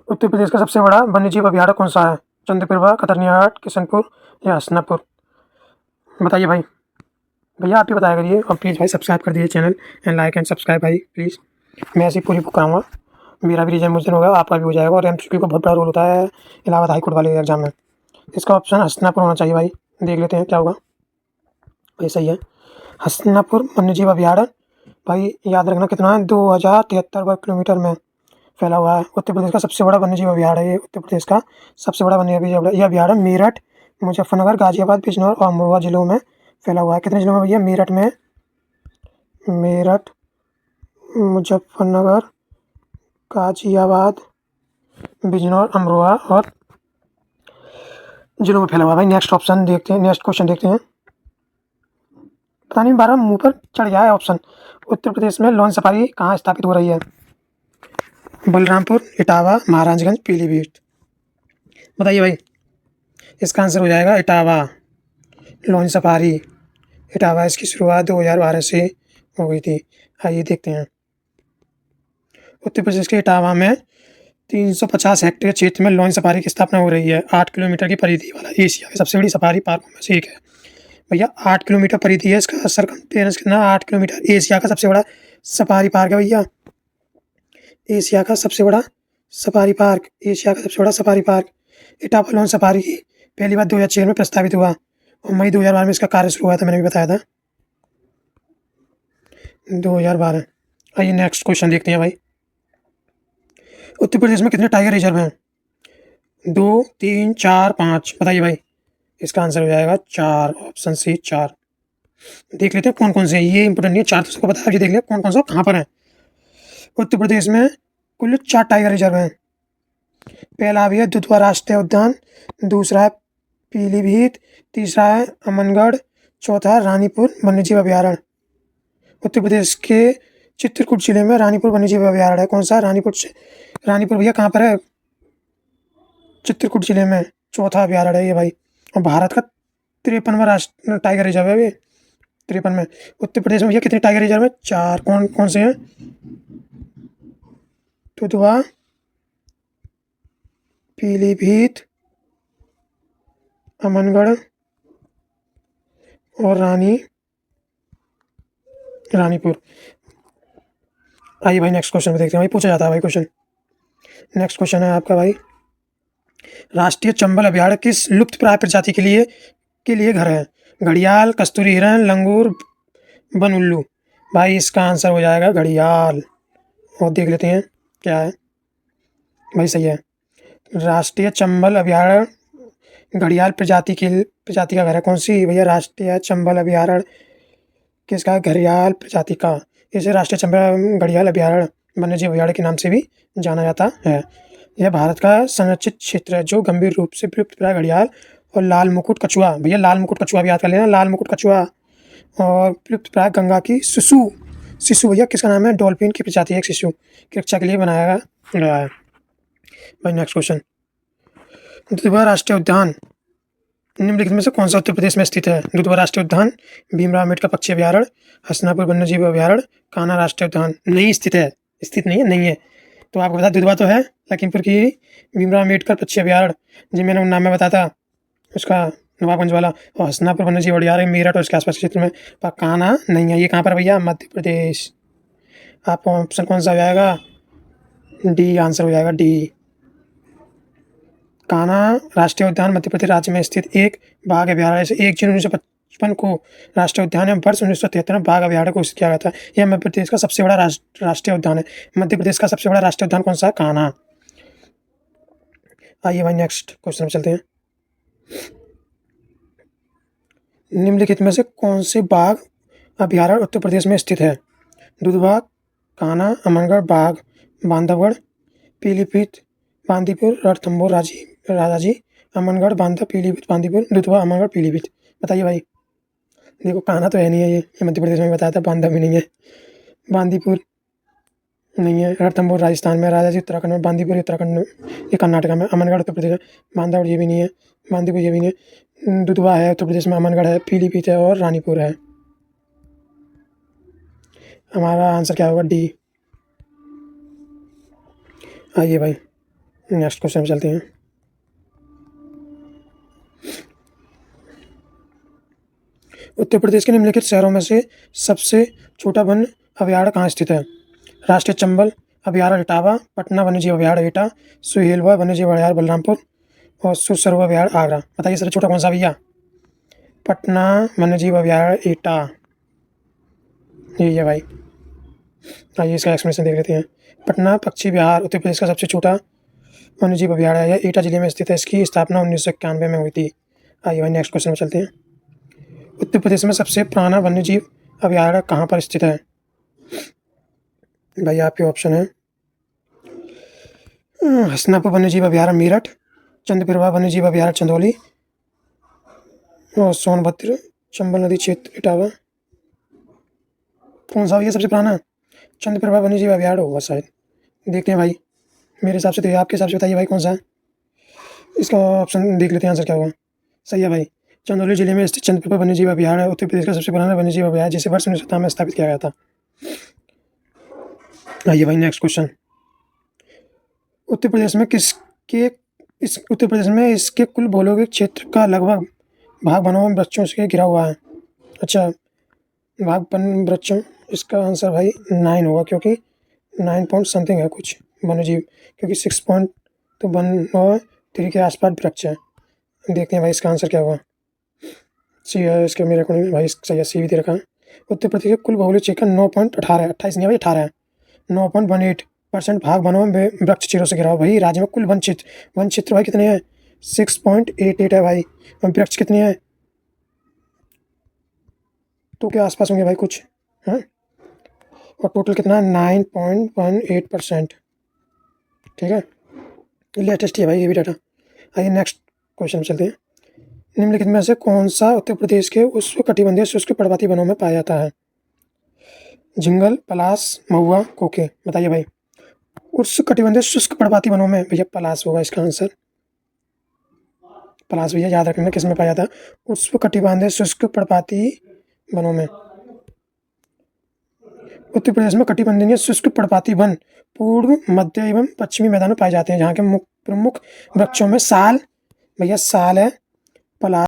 उत्तर प्रदेश का सबसे बड़ा वन्यजीव अभयारण्य कौन सा है? चंद्रप्रभा, कतरनिया घाट, किशनपुर या हसनापुर। बताइए भाई। भैया आप ही बताया करिए, और प्लीज़ भाई सब्सक्राइब कर दीजिए channel and like and subscribe भाई प्लीज़। मैं ऐसी पूरी बुक कराऊंगा, मेरा भी रिजर्वेशन होगा, आपका भी हो जाएगा। और एमसीक्यू का बहुत बड़ा रोल होता है इलाहाबाद हाई कोर्ट वाले एग्जाम में। इसका ऑप्शन हसनापुर होना चाहिए भाई। देख लेते हैं क्या होगा। भाई सही है, हसनापुर वन्यजीव अभयारण्य भाई याद रखना कितना है? 2073 वर्ग किलोमीटर में फैला हुआ है। उत्तर प्रदेश का सबसे बड़ा वन्यजीव अभयारण्य है। उत्तर प्रदेश का सबसे बड़ा वन्यजीव यह अभयारण्य मेरठ, मुजफ्फरनगर, गाजियाबाद, बिजनौर और अमरोहा जिलों में फैला हुआ है। कितने जिलों में भैया? मेरठ, मुजफ्फरनगर, गाजियाबाद, बिजनौर, अमरोहा और जिलों में फैला हुआ है भाई। नेक्स्ट क्वेश्चन देखते हैं। पता नहीं बारह मुंह पर चढ़ गया है ऑप्शन। उत्तर प्रदेश में लॉन सफारी कहाँ स्थापित हो रही है? बलरामपुर, इटावा, महाराजगंज, पीलीभीत। बताइए भाई। इसका आंसर हो जाएगा इटावा। लॉन सफारी इटावा इसकी शुरुआत 2012 से हो गई थी। आइए देखते हैं। उत्तर प्रदेश के इटावा में 350 हेक्टेयर क्षेत्र में लॉन सफारी की स्थापना हो रही है। 8 किलोमीटर की परिधि वाला एशिया की सबसे बड़ी सफारी पार्कों में से एक है। भैया 8 किलोमीटर परिधि है इसका, सरकमफेरेंस कितना 8 किलोमीटर। एशिया का सबसे बड़ा सफारी पार्क है भैया, एशिया का सबसे बड़ा सफारी पार्क, एशिया का सबसे बड़ा safari park. Etawah lawn safari की पहली बार 2006 में प्रस्तावित हुआ और मई 2012 में इसका कार्य शुरू हुआ था, मैंने भी बताया था 2012। आइए नेक्स्ट क्वेश्चन देखते हैं भाई। उत्तर प्रदेश में कितने टाइगर रिजर्व हैं? 2, 3, 4, 5, बताइए भाई। इसका आंसर हो जाएगा 4, ऑप्शन सी 4। देख लेते हैं कौन कौन से हैं, ये इंपोर्टेंट नहीं है, 4 तो सबको पता है, ये देख लिया कौन कौन सा कहाँ पर है। उत्तर प्रदेश में कुल 4 टाइगर रिजर्व हैं। पहला भी है दुधवा राष्ट्रीय उद्यान, दूसरा है पीलीभीत, तीसरा है अमनगढ़, चौथा है रानीपुर वन्यजीव अभयारण्य। उत्तर प्रदेश के चित्रकूट जिले में रानीपुर वन्यजीव अभयारण्य है। कौन सा? रानीपुर भैया कहाँ पर है? चित्रकूट जिले में चौथा अभयारण्य है ये भाई। और भारत का 53वां राष्ट्रीय टाइगर रिजर्व है ये, 53 में। उत्तर प्रदेश में भैया कितने टाइगर रिजर्व है? 4। कौन कौन से हैं? दुधवा, पीलीभीत, अमनगढ़ और रानीपुर। आइए भाई नेक्स्ट क्वेश्चन में देखते हैं भाई, पूछा जाता है भाई क्वेश्चन। नेक्स्ट क्वेश्चन है आपका भाई, राष्ट्रीय चंबल अभयारण्य किस लुप्त प्राय प्रजाति के लिए घर है? घड़ियाल, कस्तूरी हिरण, लंगूर, वन उल्लू। भाई इसका आंसर हो जाएगा घड़ियाल। और देख लेते हैं क्या है भाई। सही है, राष्ट्रीय चंबल अभयारण्य घड़ियाल प्रजाति का घर है। कौन सी भैया? राष्ट्रीय चंबल अभयारण्य किसका? घड़ियाल प्रजाति का। इसे राष्ट्रीय चंबल घड़ियाल अभयारण्य वन्यजीव अभयारण्य के नाम से भी जाना जाता है। यह भारत का संरक्षित क्षेत्र है जो गंभीर रूप से विलुप्त प्राय घड़ियाल और लाल मुकुट कछुआ, भैया लाल मुकुट कछुआ भी याद कर लेना, लाल मुकुट कछुआ और विलुप्त प्राय गंगा की शिशु भैया किसका नाम है? डॉल्फिन की प्रजाति है, एक शिशु की रक्षा के लिए बनाया गया है भाई। नेक्स्ट क्वेश्चन, दुधवा राष्ट्रीय उद्यान निम्नलिखित में से कौन सा उत्तर प्रदेश में स्थित है? दुधवा राष्ट्रीय उद्यान, भीमराव अम्बेडकर पक्षी अभयारण्य, हसनापुर वन्यजीव अभयारण्य, कान्हा राष्ट्रीय उद्यान। नहीं स्थित है, स्थित नहीं है, नहीं है। तो आपको पता दुधवा तो है, लखीमपुर की भीमराव अम्बेडकर पक्षी अभयारण्य जी मैंने नाम में बताया था उसका, नवाबगंज वाला। और हसनापुर वन्यजीव अभयारण्य मेरठ और उसके आसपास के क्षेत्र में। पर कान्हा नहीं है। ये कहाँ पर भैया? मध्य प्रदेश। आपको ऑप्शन कौन सा हो जाएगा? डी आंसर हो जाएगा, डी। कान्हा राष्ट्रीय उद्यान मध्य प्रदेश राज्य में स्थित एक बाघ अभयारण्य से 1 जून 1955 को राष्ट्रीय उद्यान एवं वर्ष 1973 में बाघ अभयारण्य घोषित किया गया था। यह मध्य प्रदेश का सबसे बड़ा राष्ट्रीय उद्यान है। मध्य प्रदेश का सबसे बड़ा राष्ट्रीय उद्यान कौन सा है? कान्हा। आइए भाई नेक्स्ट क्वेश्चन में चलते हैं। निम्नलिखित में से कौन से बाघ अभयारण्य उत्तर प्रदेश में स्थित है? दुधवा, कान्हा, अमनगढ़ बाघ, बांधवगढ़, पीलीभीत, बांदीपुर, रणथंभौर राजाजी, अमनगढ़, बांधा, पीलीभीत, बांदीपुर, दुधवा, अमनगढ़, पीलीभीत। बताइए भाई। देखो कान्हा तो है नहीं है, ये मध्य प्रदेश में बताया था। बांधा भी नहीं है, बांदीपुर नहीं है, रणथंभौर राजस्थान में, राजाजी उत्तराखंड में, बांदीपुर उत्तराखंड में, ये कर्नाटक में, अमनगढ़ उत्तर प्रदेश में, बांधवगढ़ ये भी नहीं है, बांदीपुर ये भी नहीं है, दुधवा है उत्तर प्रदेश में, अमनगढ़ है, पीलीभीत है और रानीपुर है। हमारा आंसर क्या होगा? डी। आइए भाई नेक्स्ट क्वेश्चन में चलते हैं। उत्तर प्रदेश के निम्नलिखित शहरों में से सबसे छोटा वन अभयारण्य कहाँ स्थित है? राष्ट्रीय चंबल अभयारण्य इटावा, पटना वन्यजीव अभयारण्य एटा, सुहेलवा वन्यजीव अभयारण्य बलरामपुर और सुसरवा अभयारण्य आगरा। बताइए सबसे छोटा कौन सा भैया? पटना वन्यजीव अभयारण्य एटा, यही है भाई। आइए इसका एक्सप्लेनेशन देख लेते हैं। पटना पक्षी विहार उत्तर प्रदेश का सबसे छोटा वन्यजीव अभयारण्य है, एटा जिले में स्थित है। इसकी स्थापना 1991 में हुई थी। आइए भाई नेक्स्ट क्वेश्चन में चलते हैं। उत्तर प्रदेश में सबसे पुराना वन्यजीव अभयारण्य कहाँ पर स्थित है? भाई आपके ऑप्शन है हसनापुर वन्यजीव अभयारण्य मेरठ, चंद्रप्रभा वन्यजीव अभयारण्य चंदौली और सोनभद्र चंबल नदी क्षेत्र इटावा। कौन सा भैया सबसे पुराना? चंद्रप्रभा वन्यजीव अभयारण्य होगा शायद। देखते हैं भाई, मेरे हिसाब से तो आपके हिसाब से बताइए भाई कौन सा है। इसका ऑप्शन देख लेते हैं आंसर क्या होगा। सही है भाई, चंदौली जिले में स्थित चंद्रप्रभा वन्यजीव अभयारण्य उत्तर प्रदेश का सबसे पुराना वन्यजीव अभयारण्य जिसे वर्ष 1957 में स्थापित किया गया था। आइए भाई नेक्स्ट क्वेश्चन। उत्तर प्रदेश में इसके कुल भौगोलिक क्षेत्र का लगभग भाग वनों एवं वृक्षों से घिरा हुआ है। अच्छा, भाग वन वृक्षों, इसका आंसर भाई 9 होगा, क्योंकि 9 पॉइंट समथिंग है कुछ वन्यजीव, क्योंकि 6.1 और 3 के आसपास वृक्ष है। देखते हैं भाई इसका आंसर क्या होगा। सी है इसके मेरे अकॉर्डिंग भाई, सही है, सी भी दे रखा है। उत्तर प्रदेश के कुल भौगोलिक क्षेत्र 9.18 28 नहीं है भाई 18 है, 9.18% भाग वनों में वृक्ष चीरों से घिरा हुआ। भाई राज्य में कुल वन क्षेत्र भाई कितने हैं? 6.88 है भाई, और वृक्ष कितने हैं? तो के आसपास होंगे भाई कुछ, हाँ, और टोटल कितना है? 9.18%। ठीक है, लेटेस्ट है भाई ये भी डाटा। आइए नेक्स्ट क्वेश्चन चलते हैं। निम्नलिखित में से कौन सा उत्तर प्रदेश के उष्णकटिबंधीय शुष्क पर्वतीय वनों में पाया जाता है? झिंगल, पलाश, महुआ, कोके। बताइए भाई। उष्णकटिबंधीय शुष्क पर्वतीय वनों में भैया पलाश होगा इसका आंसर। पलाश भैया याद रखना किस में पाया जाता है? उष्णकटिबंधीय शुष्क पर्वतीय वनों में। उत्तर प्रदेश में कटिबंधीय शुष्क पर्वतीय वन पूर्व, मध्य एवं पश्चिमी मैदान में पाए जाते हैं, जहाँ के प्रमुख वृक्षों में साल, भैया साल है, पलाश